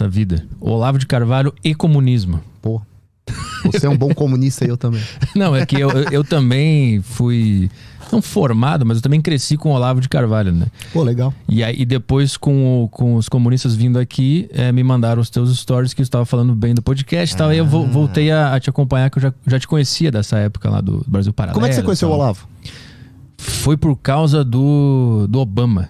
nessa vida. Olavo de Carvalho e comunismo. Pô, você é um bom comunista e eu também. Não, é que eu também fui... Não formado, mas eu também cresci com o Olavo de Carvalho, né? Pô, legal. E aí depois com os comunistas vindo aqui, me mandaram os teus stories que eu estava falando bem do podcast e tal. Aí eu voltei a te acompanhar, que eu já te conhecia dessa época lá do Brasil Paralelo. Como é que você conheceu o Olavo? Foi por causa do Obama.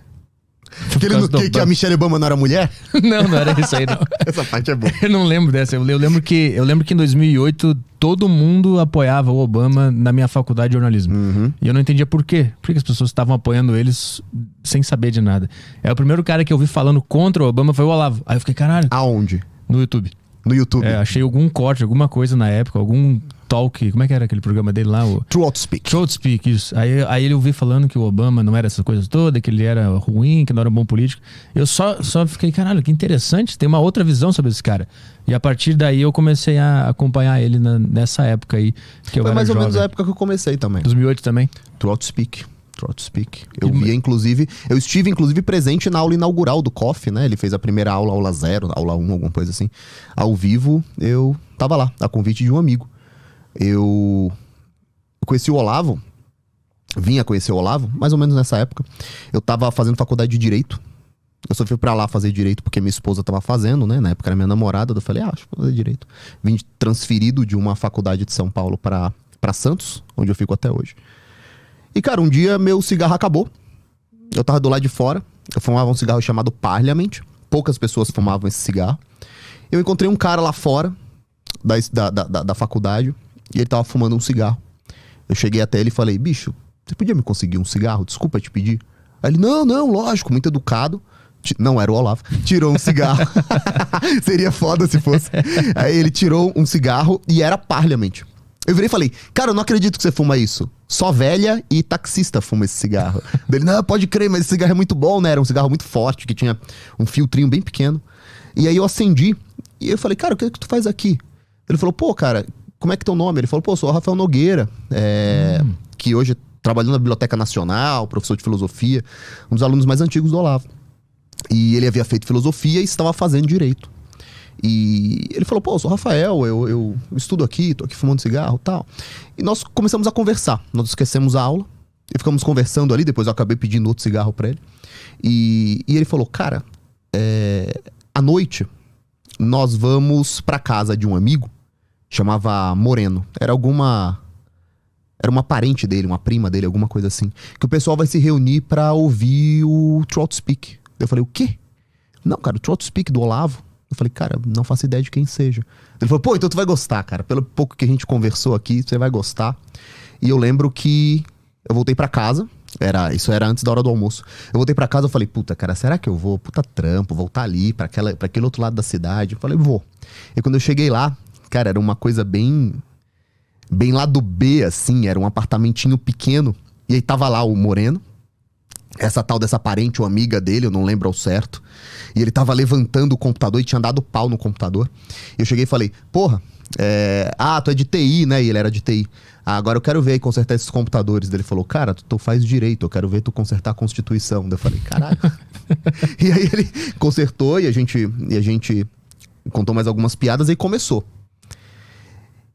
Que a Michelle Obama não era mulher? Não era isso aí, não. Essa parte é boa. Eu não lembro dessa. Eu lembro que em 2008 todo mundo apoiava o Obama na minha faculdade de jornalismo. Uhum. E eu não entendia por quê. Por que as pessoas estavam apoiando eles sem saber de nada. O primeiro cara que eu vi falando contra o Obama foi o Olavo. Aí eu fiquei, caralho. Aonde? No YouTube. No YouTube? Achei algum corte, alguma coisa na época, algum talk. Como é que era aquele programa dele lá? Truth Speak. Truth Speak, isso. Aí eu vi falando que o Obama não era essas coisas todas, que ele era ruim, que não era um bom político. Eu só fiquei, caralho, que interessante, tem uma outra visão sobre esse cara. E a partir daí eu comecei a acompanhar ele nessa época aí, que eu era Foi mais ou jovem. menos a época que eu comecei também. 2008 também? Truth Speak. Eu via, inclusive, eu estive, inclusive, presente na aula inaugural do COF, né? Ele fez a primeira aula 0, aula 1, alguma coisa assim. Ao vivo, eu tava lá, a convite de um amigo. Eu conheci o Olavo, vinha conhecer o Olavo, mais ou menos nessa época. Eu tava fazendo faculdade de Direito. Eu só fui pra lá fazer Direito porque minha esposa tava fazendo, né? Na época era minha namorada, eu falei, acho que vou fazer Direito. Vim transferido de uma faculdade de São Paulo pra Santos, onde eu fico até hoje. E, cara, um dia meu cigarro acabou. Eu tava do lado de fora. Eu fumava um cigarro chamado Parliament. Poucas pessoas fumavam esse cigarro. Eu encontrei um cara lá fora da faculdade. E ele tava fumando um cigarro. Eu cheguei até ele e falei, bicho, você podia me conseguir um cigarro? Desculpa te pedir. Aí ele, não, lógico, muito educado. Não era o Olavo. Tirou um cigarro. Seria foda se fosse. Aí ele tirou um cigarro e era Parliament. Eu virei e falei, cara, eu não acredito que você fuma isso. Só velha e taxista fuma esse cigarro. Ele, não, pode crer, mas esse cigarro é muito bom, né? Era um cigarro muito forte, que tinha um filtrinho bem pequeno. E aí eu acendi. E eu falei, cara, o que é que tu faz aqui? Ele falou, pô, cara, como é que é teu nome? Ele falou, pô, eu sou o Rafael Nogueira, que hoje trabalhou na Biblioteca Nacional, professor de filosofia, um dos alunos mais antigos do Olavo. E ele havia feito filosofia e estava fazendo direito. E ele falou, pô, eu sou o Rafael, eu estudo aqui, tô aqui fumando cigarro e tal. E nós começamos a conversar, nós esquecemos a aula e ficamos conversando ali, depois eu acabei pedindo outro cigarro pra ele. E ele falou, cara, à noite nós vamos pra casa de um amigo, chamava Moreno, era uma parente dele, uma prima dele, alguma coisa assim, que o pessoal vai se reunir pra ouvir o Truth Speak. Eu falei, o quê? Não, cara, o Truth Speak do Olavo. Eu falei, cara, não faço ideia de quem seja. Ele falou, pô, então tu vai gostar, cara. Pelo pouco que a gente conversou aqui, você vai gostar. E eu lembro que eu voltei pra casa. Isso era antes da hora do almoço. Eu voltei pra casa, eu falei, puta, cara, será que eu vou? Puta trampo, voltar ali pra aquele outro lado da cidade. Eu falei, vou. E quando eu cheguei lá, cara, era uma coisa bem lado B, assim. Era um apartamentinho pequeno. E aí tava lá o Moreno. Essa tal dessa parente ou amiga dele, eu não lembro ao certo. E ele tava levantando o computador e tinha dado pau no computador. E eu cheguei e falei, porra, tu é de TI, né? E ele era de TI. Agora eu quero ver aí consertar esses computadores. Ele falou, cara, tu faz direito, eu quero ver tu consertar a Constituição. Daí eu falei, caralho. E aí ele consertou e a gente contou mais algumas piadas e começou.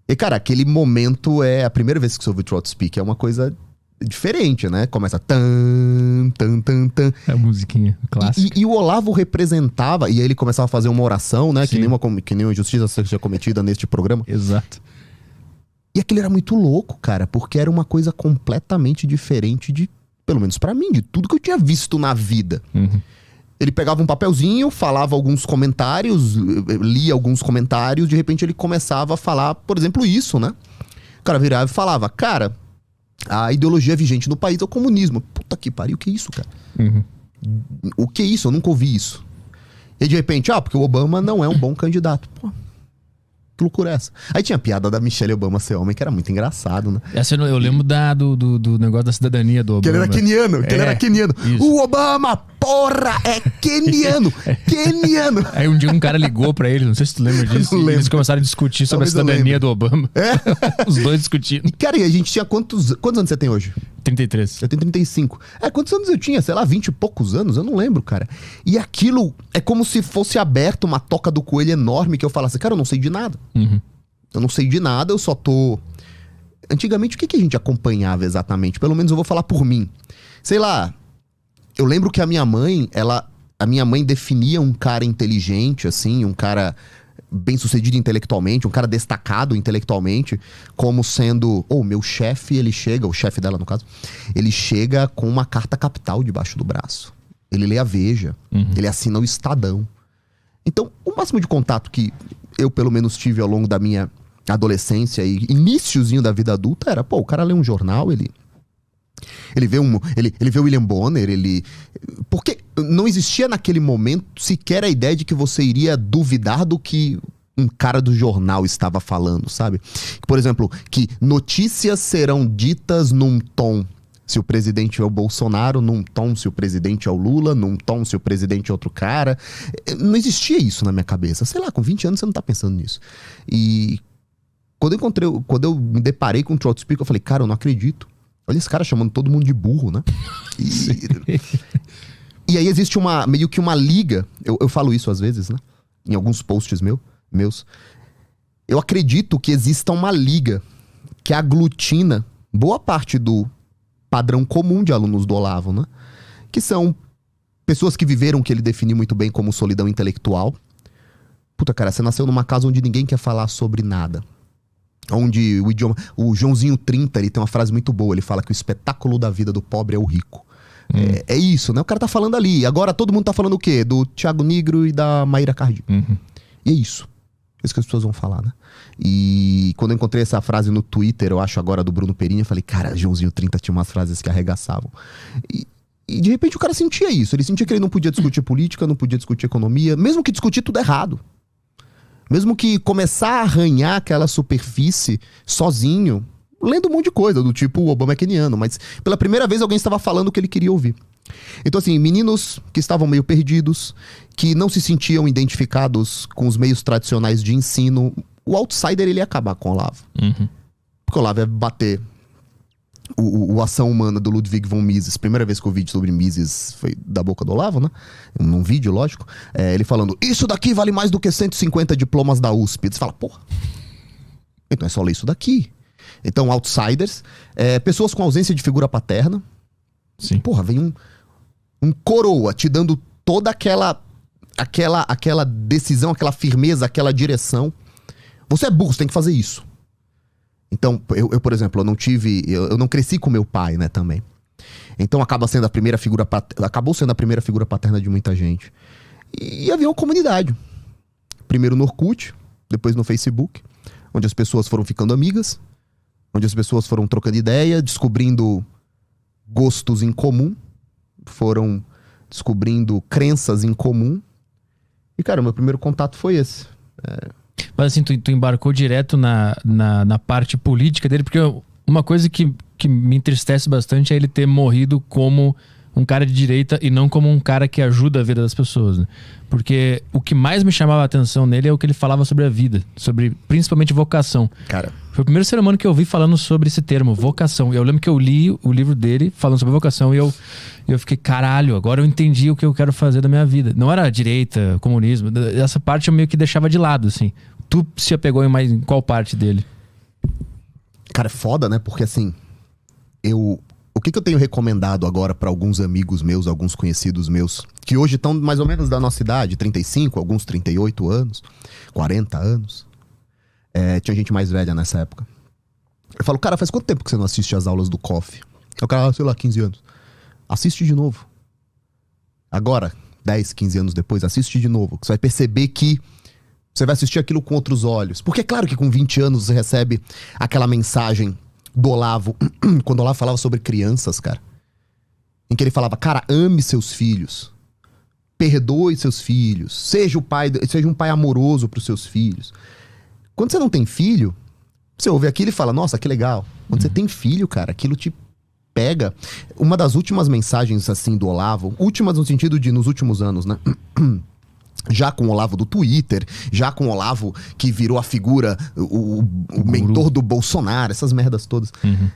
E cara, aquele momento é a primeira vez que você ouve o Truth Speak, é uma coisa diferente, né? Começa tan, tan, tan, tan. É a musiquinha clássica. E o Olavo representava, e aí ele começava a fazer uma oração, né? Que nem uma injustiça seja cometida neste programa. Exato. E aquilo era muito louco, cara, porque era uma coisa completamente diferente de, pelo menos pra mim, de tudo que eu tinha visto na vida. Uhum. Ele pegava um papelzinho, falava alguns comentários, lia alguns comentários, de repente ele começava a falar, por exemplo, isso, né? O cara virava e falava, cara, a ideologia vigente no país é o comunismo. Puta que pariu, o que é isso, cara? Uhum. O que é isso? Eu nunca ouvi isso. E de repente, porque o Obama não é um bom candidato. Pô, que loucura é essa? Aí tinha a piada da Michelle Obama ser homem, que era muito engraçado, né? Essa eu lembro do negócio da cidadania do Obama. Que ele era queniano, Isso. O Obama, porra, é queniano. Queniano. Aí um dia um cara ligou pra ele, não sei se tu lembra disso. Não E lembro. eles começaram a discutir sobre Talvez a cidadania do Obama. Os dois discutindo. E cara, e a gente tinha quantos anos você tem hoje? 33. Eu tenho 35. Quantos anos eu tinha? Sei lá, 20 e poucos anos? Eu não lembro, cara. E aquilo é como se fosse aberto uma toca do coelho enorme que eu falasse, cara, eu não sei de nada. Eu não sei de nada, eu só tô... Antigamente, o que a gente acompanhava exatamente? Pelo menos eu vou falar por mim. Sei lá, eu lembro que a minha mãe definia um cara inteligente, assim, um cara bem-sucedido intelectualmente, um cara destacado intelectualmente, como sendo... meu chefe, ele chega, o chefe dela, no caso, ele chega com uma carta capital debaixo do braço. Ele lê a Veja, ele assina o Estadão. Então, o máximo de contato que eu, pelo menos, tive ao longo da minha adolescência e iniciozinho da vida adulta era, o cara lê um jornal, ele vê o William Bonner, porque não existia naquele momento sequer a ideia de que você iria duvidar do que um cara do jornal estava falando, sabe? Por exemplo, que notícias serão ditas num tom se o presidente é o Bolsonaro, num tom se o presidente é o Lula, num tom se o presidente é outro cara. Não existia isso na minha cabeça. Sei lá, com 20 anos você não tá pensando nisso. E quando eu me deparei com o Trout Speak, eu falei, cara, eu não acredito. Olha esse cara chamando todo mundo de burro, né? E aí existe meio que uma liga, eu falo isso às vezes, né? Em alguns posts meus. Eu acredito que exista uma liga que aglutina boa parte do padrão comum de alunos do Olavo, né? Que são pessoas que viveram o que ele definiu muito bem como solidão intelectual. Puta, cara, você nasceu numa casa onde ninguém quer falar sobre nada. Onde o Joãozinho 30, ele tem uma frase muito boa, ele fala que o espetáculo da vida do pobre é o rico. É isso, né? O cara tá falando ali. Agora todo mundo tá falando o quê? Do Thiago Nigro e da Maíra Cardi. E é isso. É isso que as pessoas vão falar, né? E quando eu encontrei essa frase no Twitter, eu acho agora do Bruno Perini, eu falei, cara, Joãozinho 30 tinha umas frases que arregaçavam. E de repente o cara sentia isso. Ele sentia que ele não podia discutir política, não podia discutir economia, mesmo que discutir tudo errado. Mesmo que começar a arranhar aquela superfície sozinho, lendo um monte de coisa, do tipo o Obama é keniano, mas pela primeira vez alguém estava falando o que ele queria ouvir. Então assim, meninos que estavam meio perdidos, que não se sentiam identificados com os meios tradicionais de ensino, o outsider ele ia acabar com o Olavo. Porque o Olavo ia bater o Ação Humana do Ludwig von Mises. Primeira vez que eu vi sobre Mises foi da boca do Olavo, né? Num vídeo, lógico. Ele falando, isso daqui vale mais do que 150 diplomas da USP. Você fala, porra, então é só ler isso daqui. Então, outsiders, pessoas com ausência de figura paterna. Sim. Porra, vem um coroa te dando toda aquela decisão, aquela firmeza, aquela direção. Você é burro, você tem que fazer isso. Então, eu por exemplo, eu não cresci com meu pai, né, também. Então acabou sendo a primeira figura paterna de muita gente. E havia uma comunidade. Primeiro no Orkut, depois no Facebook, onde as pessoas foram ficando amigas, onde as pessoas foram trocando ideia, descobrindo gostos em comum, foram descobrindo crenças em comum. E, cara, o meu primeiro contato foi esse. Mas assim, tu embarcou direto na parte política dele, porque uma coisa que me entristece bastante é ele ter morrido como um cara de direita e não como um cara que ajuda a vida das pessoas, né? Porque o que mais me chamava a atenção nele é o que ele falava sobre a vida, sobre principalmente vocação. Cara, foi o primeiro ser humano que eu vi falando sobre esse termo, vocação. Eu lembro que eu li o livro dele falando sobre vocação e eu fiquei, caralho, agora eu entendi o que eu quero fazer da minha vida. Não era direita, comunismo, essa parte eu meio que deixava de lado, assim. Tu se apegou em qual parte dele? Cara, é foda, né? Porque assim, o que eu tenho recomendado agora pra alguns amigos meus, alguns conhecidos meus, que hoje estão mais ou menos da nossa idade, 35, alguns 38 anos, 40 anos. Tinha gente mais velha nessa época. Eu falo, cara, faz quanto tempo que você não assiste as aulas do COF? O cara, sei lá, 15 anos. Assiste de novo. Agora, 10, 15 anos depois, assiste de novo. Que você vai perceber que você vai assistir aquilo com outros olhos. Porque é claro que com 20 anos você recebe aquela mensagem do Olavo, quando o Olavo falava sobre crianças, cara. Em que ele falava, cara, ame seus filhos. Perdoe seus filhos. Seja um pai amoroso pros seus filhos. Quando você não tem filho, você ouve aquilo e fala, nossa, que legal. Quando você tem filho, cara, aquilo te pega. Uma das últimas mensagens, assim, do Olavo, últimas no sentido de nos últimos anos, né? Já com o Olavo do Twitter, já com o Olavo que virou a figura, o mentor do Bolsonaro, essas merdas todas.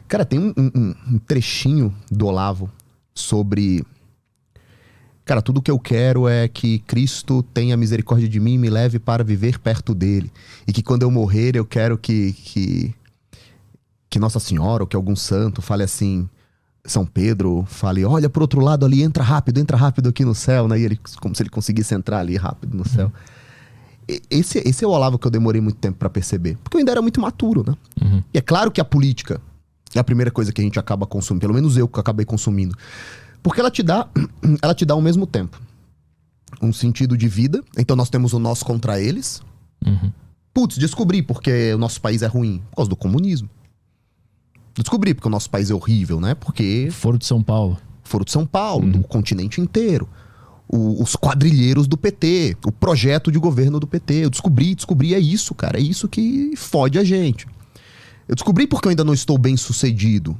Cara, tem um trechinho do Olavo sobre... Cara, tudo que eu quero é que Cristo tenha misericórdia de mim e me leve para viver perto dele. E que quando eu morrer, eu quero que Nossa Senhora ou que algum santo fale assim... São Pedro fale, olha pro outro lado ali, entra rápido aqui no céu, né? E ele, como se ele conseguisse entrar ali rápido no céu. Esse é o Olavo que eu demorei muito tempo pra perceber. Porque eu ainda era muito maturo, né? E é claro que a política é a primeira coisa que a gente acaba consumindo. Pelo menos eu que acabei consumindo. Porque ela te dá ao mesmo tempo um sentido de vida. Então nós temos o nós contra eles. Putz, descobri porque o nosso país é ruim. Por causa do comunismo. Descobri porque o nosso país é horrível, né? Porque... Foro de São Paulo. Foro de São Paulo, do continente inteiro. Os quadrilheiros do PT, o projeto de governo do PT. Eu descobri, é isso, cara. É isso que fode a gente. Eu descobri porque eu ainda não estou bem sucedido.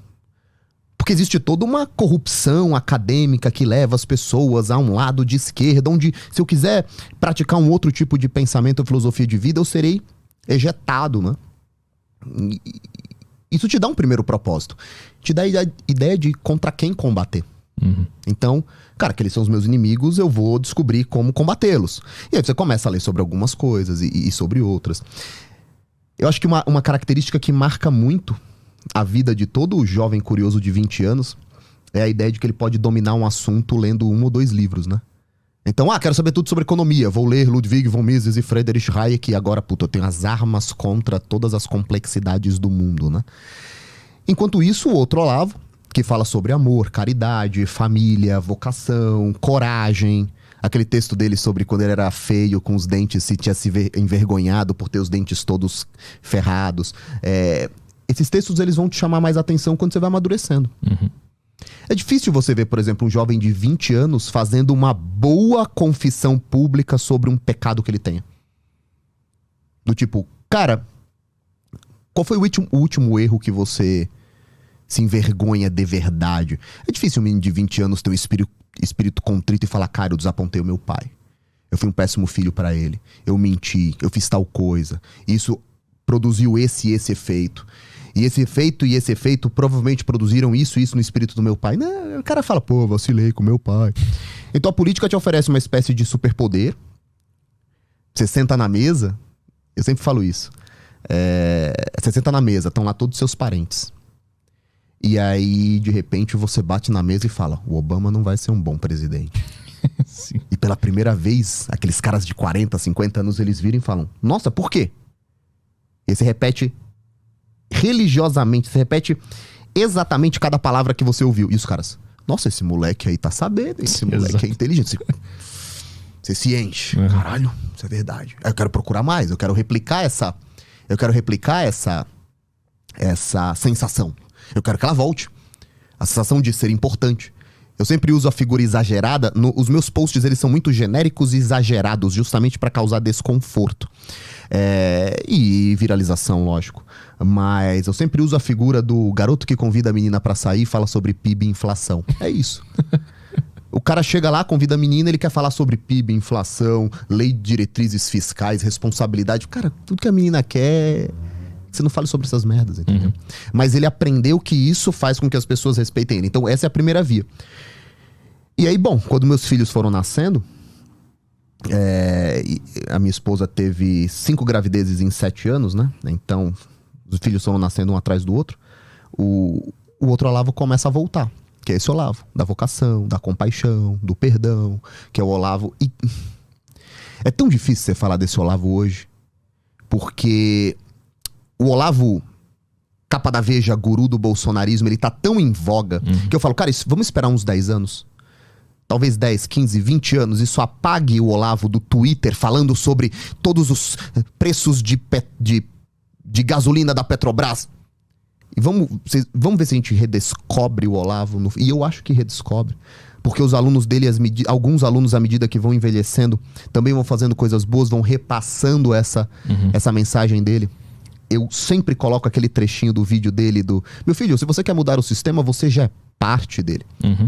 Porque existe toda uma corrupção acadêmica que leva as pessoas a um lado de esquerda, onde se eu quiser praticar um outro tipo de pensamento ou filosofia de vida, eu serei ejetado, né? Isso te dá um primeiro propósito. Te dá a ideia de contra quem combater. Então, cara, que eles são os meus inimigos, eu vou descobrir como combatê-los. E aí você começa a ler sobre algumas coisas e sobre outras. Eu acho que uma característica que marca muito a vida de todo jovem curioso de 20 anos é a ideia de que ele pode dominar um assunto lendo 1 ou 2 livros, né? Então, quero saber tudo sobre economia. Vou ler Ludwig von Mises e Friedrich Hayek e agora, eu tenho as armas contra todas as complexidades do mundo, né? Enquanto isso, o outro Olavo, que fala sobre amor, caridade, família, vocação, coragem. Aquele texto dele sobre quando ele era feio, com os dentes, se tinha se envergonhado por ter os dentes todos ferrados. Esses textos, eles vão te chamar mais atenção quando você vai amadurecendo. É difícil você ver, por exemplo, um jovem de 20 anos fazendo uma boa confissão pública sobre um pecado que ele tenha. Do tipo, cara, qual foi o último erro que você se envergonha de verdade? É difícil um menino de 20 anos ter um espírito contrito e falar, cara, eu desapontei o meu pai. Eu fui um péssimo filho pra ele. Eu menti, eu fiz tal coisa. Isso produziu esse efeito. E esse efeito provavelmente produziram isso no espírito do meu pai. Não, o cara fala, pô, vacilei com meu pai. Então a política te oferece uma espécie de superpoder. Você senta na mesa, eu sempre falo isso. Você senta na mesa, estão lá todos os seus parentes. E aí, de repente, você bate na mesa e fala, o Obama não vai ser um bom presidente. Sim. E pela primeira vez, aqueles caras de 40, 50 anos, eles viram e falam, nossa, por quê? E aí você repete religiosamente, você repete exatamente cada palavra que você ouviu. E os caras, nossa, esse moleque aí tá sabendo, esse moleque é inteligente. Você se enche. Caralho, isso é verdade. Eu quero procurar mais, eu quero replicar essa sensação. Eu quero que ela volte. A sensação de ser importante. Eu sempre uso a figura exagerada. Os meus posts, eles são muito genéricos e exagerados, justamente para causar desconforto. E viralização, lógico. Mas eu sempre uso a figura do garoto que convida a menina pra sair e fala sobre PIB e inflação. É isso. O cara chega lá, convida a menina, ele quer falar sobre PIB, inflação, lei de diretrizes fiscais, responsabilidade. Cara, tudo que a menina quer... Você não fale sobre essas merdas, entendeu? Mas ele aprendeu que isso faz com que as pessoas respeitem ele. Então essa é a primeira via. E aí, bom, quando meus filhos foram nascendo... a minha esposa teve 5 gravidezes em 7 anos, né? Então, os filhos foram nascendo um atrás do outro. O outro Olavo começa a voltar. Que é esse Olavo, da vocação, da compaixão, do perdão. Que é o Olavo... E é tão difícil você falar desse Olavo hoje. Porque o Olavo, capa da Veja, guru do bolsonarismo, ele tá tão em voga que eu falo, cara, vamos esperar uns 10 anos. Talvez 10, 15, 20 anos, isso apague o Olavo do Twitter falando sobre todos os preços de gasolina da Petrobras. E vamos ver se a gente redescobre o Olavo. E eu acho que redescobre. Porque os alunos dele, alguns alunos, à medida que vão envelhecendo, também vão fazendo coisas boas, vão repassando essa mensagem dele. Eu sempre coloco aquele trechinho do vídeo dele do... Meu filho, se você quer mudar o sistema, você já é parte dele.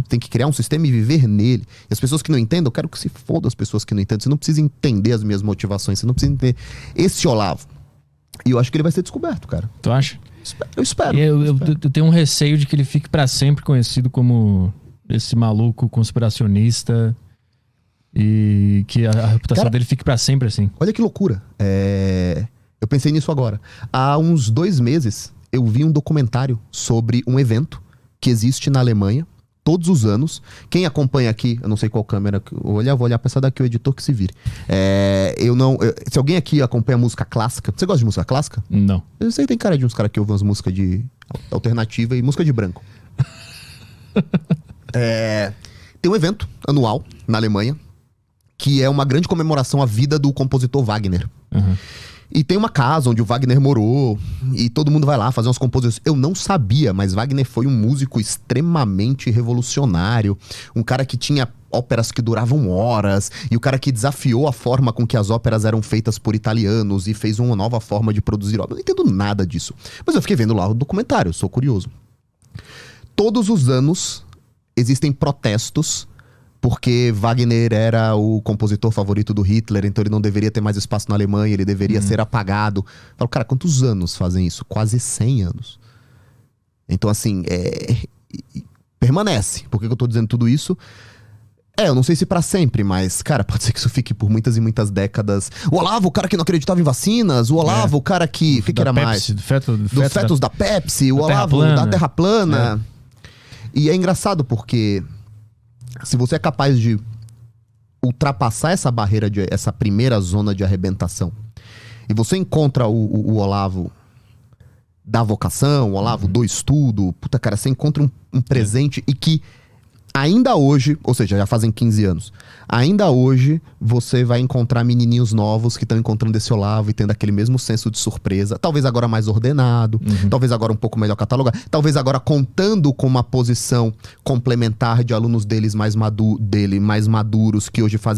Tem que criar um sistema e viver nele. E as pessoas que não entendem, eu quero que se foda as pessoas que não entendem. Você não precisa entender as minhas motivações, você não precisa entender esse Olavo. E eu acho que ele vai ser descoberto, cara. Tu acha? Eu espero. Eu tenho um receio de que ele fique pra sempre conhecido como esse maluco conspiracionista e que a reputação dele fique pra sempre assim. Olha que loucura. Eu pensei nisso agora. Há uns 2 meses, eu vi um documentário sobre um evento que existe na Alemanha, todos os anos. Quem acompanha aqui, eu não sei qual câmera, vou olhar pra essa daqui, o editor que se vire. Se alguém aqui acompanha música clássica, você gosta de música clássica? Não. Eu sei que tem cara de uns caras que ouvem umas músicas de alternativa e música de branco. Tem um evento anual na Alemanha, que é uma grande comemoração à vida do compositor Wagner. E tem uma casa onde o Wagner morou, e todo mundo vai lá fazer umas composições. Eu não sabia, mas Wagner foi um músico extremamente revolucionário, um cara que tinha óperas que duravam horas, e o cara que desafiou a forma com que as óperas eram feitas por italianos e fez uma nova forma de produzir óperas. Eu não entendo nada disso, mas eu fiquei vendo lá o documentário, eu sou curioso. Todos os anos existem protestos porque Wagner era o compositor favorito do Hitler, então ele não deveria ter mais espaço na Alemanha, ele deveria ser apagado. Eu falo, cara, quantos anos fazem isso? Quase 100 anos. Então, assim, permanece. Por que eu tô dizendo tudo isso? Eu não sei se pra sempre, mas, cara, pode ser que isso fique por muitas e muitas décadas. O Olavo, o cara que não acreditava em vacinas. O Olavo, o cara que... O que era mais? Do fetos da Pepsi. O Olavo da Terra Plana. E é engraçado porque... Se você é capaz de ultrapassar essa barreira, essa primeira zona de arrebentação, e você encontra o Olavo da vocação, o Olavo do estudo, puta, cara, você encontra um presente e que ainda hoje, ou seja, já fazem 15 anos, ainda hoje você vai encontrar menininhos novos que estão encontrando esse Olavo e tendo aquele mesmo senso de surpresa, talvez agora mais ordenado, talvez agora um pouco melhor catalogado, talvez agora contando com uma posição complementar de alunos mais maduros que hoje fazem